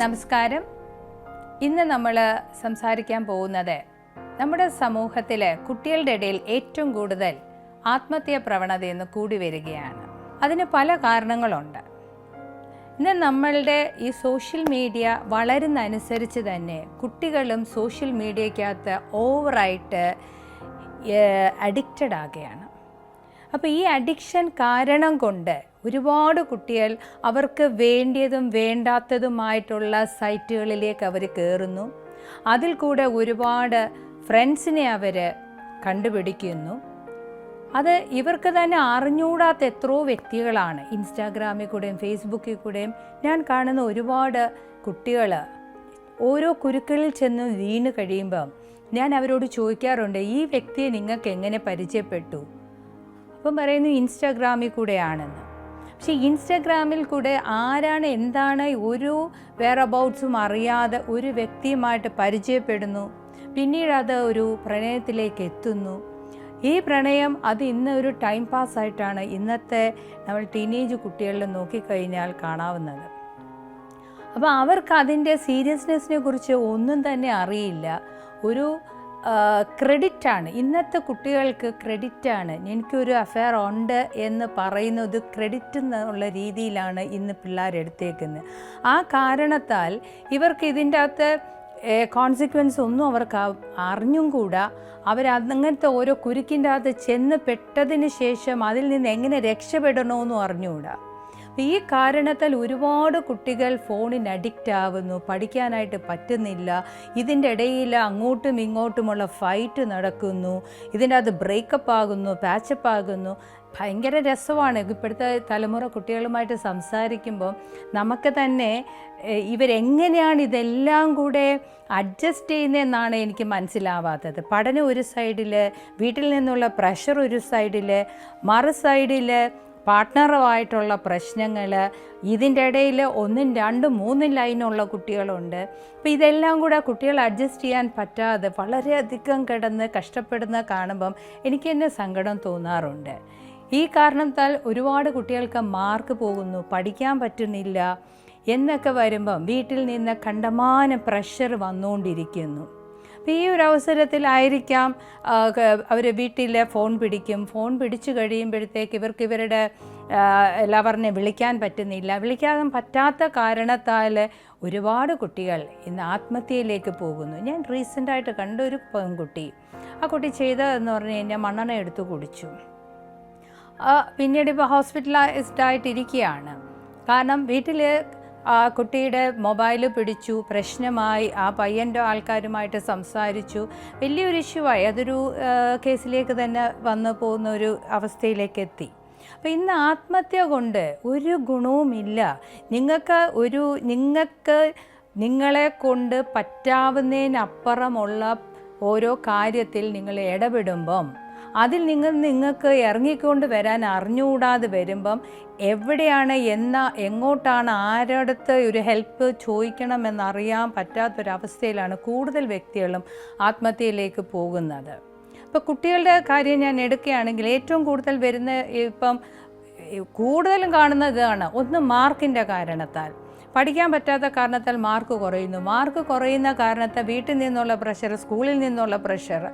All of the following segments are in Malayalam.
നമസ്കാരം. ഇന്ന് നമ്മൾ സംസാരിക്കാൻ പോകുന്നത് നമ്മുടെ സമൂഹത്തിലെ കുട്ടികളുടെ ഇടയിൽ ഏറ്റവും കൂടുതൽ ആത്മഹത്യാ പ്രവണതയെന്ന് കൂടി വരികയാണ്. അതിന് പല കാരണങ്ങളുണ്ട്. ഇന്ന് നമ്മളുടെ ഈ സോഷ്യൽ മീഡിയ വളരുന്നതനുസരിച്ച് തന്നെ കുട്ടികളും സോഷ്യൽ മീഡിയക്കകത്ത് ഓവറായിട്ട് അഡിക്റ്റഡ് ആകുകയാണ്. അപ്പോൾ ഈ അഡിക്ഷൻ കാരണം കൊണ്ട് ഒരുപാട് കുട്ടികൾ അവർക്ക് വേണ്ടിയതും വേണ്ടാത്തതുമായിട്ടുള്ള സൈറ്റുകളിലേക്ക് അവർ കയറുന്നു. അതിൽ കൂടെ ഒരുപാട് ഫ്രണ്ട്സിനെ അവർ കണ്ടുപിടിക്കുന്നു. അത് ഇവർക്ക് തന്നെ അറിഞ്ഞുകൂടാത്ത എത്രയോ വ്യക്തികളാണ്. ഇൻസ്റ്റാഗ്രാമിൽ കൂടെയും ഫേസ്ബുക്കിൽ കൂടെയും ഞാൻ കാണുന്ന ഒരുപാട് കുട്ടികൾ ഓരോ കുരുക്കളിൽ ചെന്ന് വീണ് കഴിയുമ്പം ഞാൻ അവരോട് ചോദിക്കാറുണ്ട്, ഈ വ്യക്തിയെ നിങ്ങൾക്ക് എങ്ങനെ പരിചയപ്പെട്ടു? അപ്പം പറയുന്നു ഇൻസ്റ്റാഗ്രാമിൽ കൂടെയാണെന്ന്. പക്ഷേ ഇൻസ്റ്റാഗ്രാമിൽ കൂടെ ആരാണ് എന്താണ് ഒരു വെയർ അബൌട്ട്സും അറിയാതെ ഒരു വ്യക്തിയുമായിട്ട് പരിചയപ്പെടുന്നു. പിന്നീട് അത് ഒരു പ്രണയത്തിലേക്ക് എത്തുന്നു. ഈ പ്രണയം അത് ഇന്ന് ഒരു ടൈം പാസ്സായിട്ടാണ് ഇന്നത്തെ നമ്മൾ ടീനേജ് കുട്ടികളിൽ നോക്കിക്കഴിഞ്ഞാൽ കാണാവുന്നത്. അപ്പോൾ അവർക്ക് അതിൻ്റെ സീരിയസ്നെസ്സിനെ കുറിച്ച് ഒന്നും തന്നെ അറിയില്ല. ഒരു ക്രെഡിറ്റാണ് ഇന്നത്തെ കുട്ടികൾക്ക്. ക്രെഡിറ്റാണ്. എനിക്കൊരു അഫെയർ ഉണ്ട് എന്ന് പറയുന്നത് ക്രെഡിറ്റ് എന്നുള്ള രീതിയിലാണ് ഇന്ന് പിള്ളേരെടുത്തേക്കുന്നത്. ആ കാരണത്താൽ ഇവർക്ക് ഇതിൻ്റെ അകത്ത് കോൺസിക്വൻസ് ഒന്നും അവർക്ക് അറിഞ്ഞും കൂടാ. അവരങ്ങനത്തെ ഓരോ കുരുക്കിൻ്റെ അകത്ത് ചെന്ന് പെട്ടതിന് ശേഷം അതിൽ നിന്ന് എങ്ങനെ രക്ഷപ്പെടണമെന്നും അറിഞ്ഞുകൂടാ. ഈ കാരണത്താൽ ഒരുപാട് കുട്ടികൾ ഫോണിന് അഡിക്റ്റ് ആവുന്നു. പഠിക്കാനായിട്ട് പറ്റുന്നില്ല. ഇതിൻ്റെ ഇടയിൽ അങ്ങോട്ടും ഇങ്ങോട്ടുമുള്ള ഫൈറ്റ് നടക്കുന്നു. ഇതിൻ്റെ അത് ബ്രേക്കപ്പ് ആകുന്നു, പാച്ചപ്പ് ആകുന്നു. ഭയങ്കര രസമാണ് ഇപ്പോഴത്തെ തലമുറ കുട്ടികളുമായിട്ട് സംസാരിക്കുമ്പോൾ. നമുക്ക് തന്നെ ഇവരെങ്ങനെയാണ് ഇതെല്ലാം കൂടെ അഡ്ജസ്റ്റ് ചെയ്യുന്നതെന്നാണ് എനിക്ക് മനസ്സിലാവാത്തത്. പഠനം ഒരു സൈഡിൽ, വീട്ടിൽ നിന്നുള്ള പ്രഷർ ഒരു സൈഡിൽ, മറു സൈഡിൽ പാർട്ട്ണറുമായിട്ടുള്ള പ്രശ്നങ്ങൾ, ഇതിൻ്റെ ഇടയിൽ 1, 2, 3 ലൈനുള്ള കുട്ടികളുണ്ട്. അപ്പോൾ ഇതെല്ലാം കൂടെ കുട്ടികൾ അഡ്ജസ്റ്റ് ചെയ്യാൻ പറ്റാതെ വളരെയധികം കിടന്ന് കഷ്ടപ്പെടുന്ന കാണുമ്പം എനിക്ക് തന്നെ സങ്കടം തോന്നാറുണ്ട്. ഈ കാരണത്താൽ ഒരുപാട് കുട്ടികൾക്ക് മാർക്ക് പോകുന്നു, പഠിക്കാൻ പറ്റുന്നില്ല എന്നൊക്കെ വരുമ്പം വീട്ടിൽ നിന്ന് കണ്ടമാനം പ്രഷർ വന്നുകൊണ്ടിരിക്കുന്നു. അപ്പോൾ ഈ ഒരു അവസരത്തിലായിരിക്കാം അവർ വീട്ടിൽ ഫോൺ പിടിക്കും. ഫോൺ പിടിച്ചു കഴിയുമ്പോഴത്തേക്ക് ഇവർക്ക് ഇവരുടെ ലവറിനെ വിളിക്കാൻ പറ്റുന്നില്ല. വിളിക്കാൻ പറ്റാത്ത കാരണത്താൽ ഒരുപാട് കുട്ടികൾ ഇന്ന് ആത്മഹത്യയിലേക്ക് പോകുന്നു. ഞാൻ റീസെൻ്റായിട്ട് കണ്ട ഒരു പെൺകുട്ടി, ആ കുട്ടി ചെയ്തതെന്ന് പറഞ്ഞു കഴിഞ്ഞാൽ മണ്ണെണ്ണ എടുത്ത് കുടിച്ചു. പിന്നീട് ഇപ്പോൾ ഹോസ്പിറ്റലൈസ്ഡ് ആയിട്ടിരിക്കുകയാണ്. കാരണം വീട്ടിൽ ആ കുട്ടിയുടെ മൊബൈൽ പിടിച്ചു, പ്രശ്നമായി. ആ പയ്യൻ്റെ ആൾക്കാരുമായിട്ട് സംസാരിച്ചു, വലിയൊരു ഇഷ്യൂവായി. അതൊരു കേസിലേക്ക് തന്നെ വന്നു പോകുന്ന ഒരു അവസ്ഥയിലേക്ക് എത്തി. അപ്പോൾ ഇന്ന് ആത്മഹത്യ കൊണ്ട് ഒരു ഗുണവുമില്ല. നിങ്ങൾക്ക് നിങ്ങളെ കൊണ്ട് പറ്റാവുന്നതിനപ്പുറമുള്ള ഓരോ കാര്യത്തിൽ നിങ്ങൾ ഇടപെടുമ്പം അതിൽ നിങ്ങൾക്ക് ഇറങ്ങിക്കൊണ്ട് വരാൻ അറിഞ്ഞുകൂടാതെ വരുമ്പം എവിടെയാണ് എങ്ങോട്ടാണ് ആരടുത്ത് ഒരു ഹെൽപ്പ് ചോദിക്കണമെന്നറിയാൻ പറ്റാത്തൊരവസ്ഥയിലാണ് കൂടുതൽ വ്യക്തികളും ആത്മഹത്യയിലേക്ക് പോകുന്നത്. ഇപ്പോൾ കുട്ടികളുടെ കാര്യം ഞാൻ എടുക്കുകയാണെങ്കിൽ ഏറ്റവും കൂടുതൽ വരുന്ന ഇപ്പം കൂടുതലും കാണുന്നതാണ്, ഒന്ന് മാർക്കിൻ്റെ കാരണത്താൽ. പഠിക്കാൻ പറ്റാത്ത കാരണത്താൽ മാർക്ക് കുറയുന്നു. മാർക്ക് കുറയുന്ന കാരണത്താൽ വീട്ടിൽ നിന്നുള്ള പ്രഷർ, സ്കൂളിൽ നിന്നുള്ള പ്രഷർ,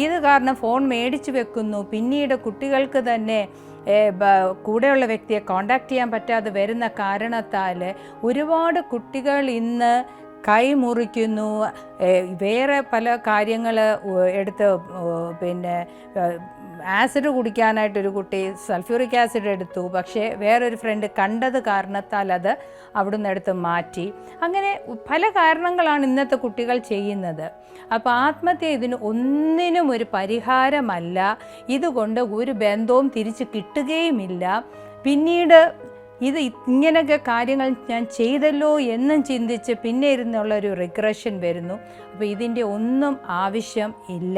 ഇത് കാരണം ഫോൺ മേടിച്ച് വെക്കുന്നു. പിന്നീട് കുട്ടികൾക്ക് തന്നെ കൂടെയുള്ള വ്യക്തിയെ കോണ്ടാക്ട് ചെയ്യാൻ പറ്റാതെ വരുന്ന കാരണത്താൽ ഒരുപാട് കുട്ടികൾ ഇന്ന് കൈമുറിക്കുന്നു. വേറെ പല കാര്യങ്ങൾ എടുത്ത് പിന്നെ ആസിഡ് കുടിക്കാനായിട്ടൊരു കുട്ടി സൾഫ്യൂറിക് ആസിഡ് എടുത്തു. പക്ഷേ വേറൊരു ഫ്രണ്ട് കണ്ടത് കാരണത്താൽ അത് അവിടുന്ന് എടുത്ത് മാറ്റി. അങ്ങനെ പല കാരണങ്ങളാണ് ഇന്നത്തെ കുട്ടികൾ ചെയ്യുന്നത്. അപ്പോൾ ആത്മഹത്യ ഇതിന് ഒന്നിനും ഒരു പരിഹാരമല്ല. ഇതുകൊണ്ട് ഒരു ബന്ധവും തിരിച്ച് കിട്ടുകയുമില്ല. പിന്നീട് ഇങ്ങനെയൊക്കെ കാര്യങ്ങൾ ഞാൻ ചെയ്തല്ലോ എന്നും ചിന്തിച്ച് പിന്നെ ഇരുന്നുള്ളൊരു റിഗ്രഷൻ വരുന്നു. അപ്പോൾ ഇതിൻ്റെ ഒന്നും ആവശ്യം ഇല്ല.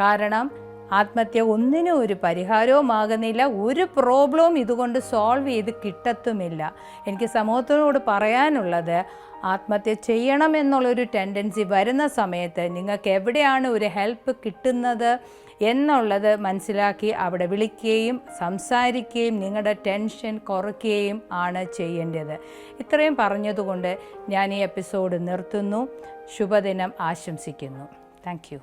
കാരണം ആത്മഹത്യ ഒന്നിനും ഒരു പരിഹാരവുമാകുന്നില്ല. ഒരു പ്രോബ്ലവും ഇതുകൊണ്ട് സോൾവ് ചെയ്ത് കിട്ടത്തുമില്ല. എനിക്ക് സമൂഹത്തിനോട് പറയാനുള്ളത്, ആത്മഹത്യ ചെയ്യണമെന്നുള്ളൊരു ടെൻഡൻസി വരുന്ന സമയത്ത് നിങ്ങൾക്ക് എവിടെയാണ് ഒരു ഹെൽപ്പ് കിട്ടുന്നത് എന്നുള്ളത് മനസ്സിലാക്കി അവിടെ വിളിക്കുകയും സംസാരിക്കുകയും നിങ്ങളുടെ ടെൻഷൻ കുറയ്ക്കുകയും ആണ് ചെയ്യേണ്ടത്. ഇത്രയും പറഞ്ഞതുകൊണ്ട് ഞാൻ ഈ എപ്പിസോഡ് നിർത്തുന്നു. ശുഭദിനം ആശംസിക്കുന്നു. Thank you.